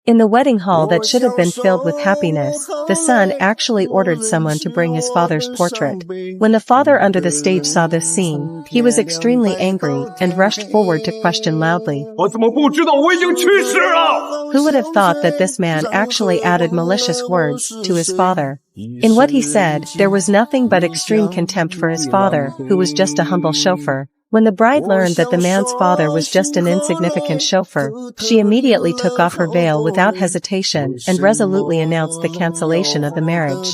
In the wedding hall that should have been filled with happiness, the son actually ordered someone to bring his father's portrait. When the father under the stage saw this scene, he was extremely angry and rushed forward to question loudly. Who would have thought that this man actually added malicious words to his father? In what he said, there was nothing but extreme contempt for his father, who was just a humble chauffeur. When the bride learned that the man's father was just an insignificant chauffeur, she immediately took off her veil without hesitation and resolutely announced the cancellation of the marriage.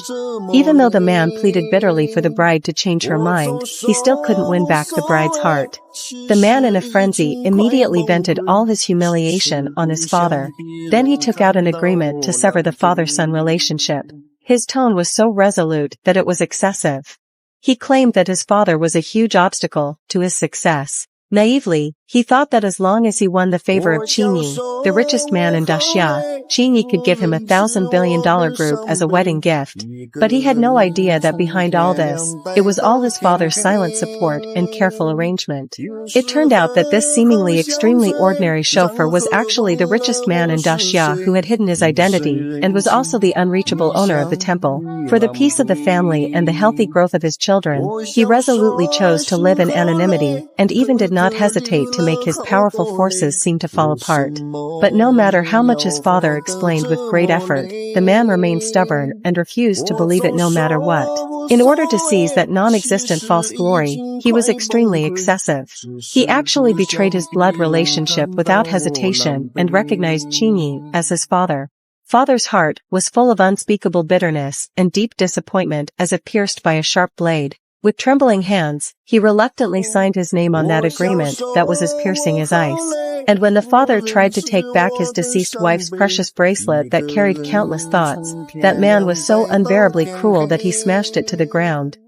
Even though the man pleaded bitterly for the bride to change her mind, he still couldn't win back the bride's heart. The man in a frenzy immediately vented all his humiliation on his father. Then he took out an agreement to sever the father-son relationship. His tone was so resolute that it was excessive. He claimed that his father was a huge obstacle to his success. Naively, he thought that as long as he won the favor of Qingyi, the richest man in Daxia, Qingyi could give him $1,000 billion group as a wedding gift. But he had no idea that behind all this, it was all his father's silent support and careful arrangement. It turned out that this seemingly extremely ordinary chauffeur was actually the richest man in Daxia who had hidden his identity and was also the unreachable owner of the temple. For the peace of the family and the healthy growth of his children, he resolutely chose to live in anonymity and even did not hesitate to make his powerful forces seem to fall apart. But no matter how much his father explained with great effort, the man remained stubborn and refused to believe it no matter what. In order to seize that non-existent false glory, he was extremely excessive. He actually betrayed his blood relationship without hesitation and recognized Qingyi as his father. Father's heart was full of unspeakable bitterness and deep disappointment as if pierced by a sharp blade. With trembling hands, he reluctantly signed his name on that agreement that was as piercing as ice. And when the father tried to take back his deceased wife's precious bracelet that carried countless thoughts, that man was so unbearably cruel that he smashed it to the ground.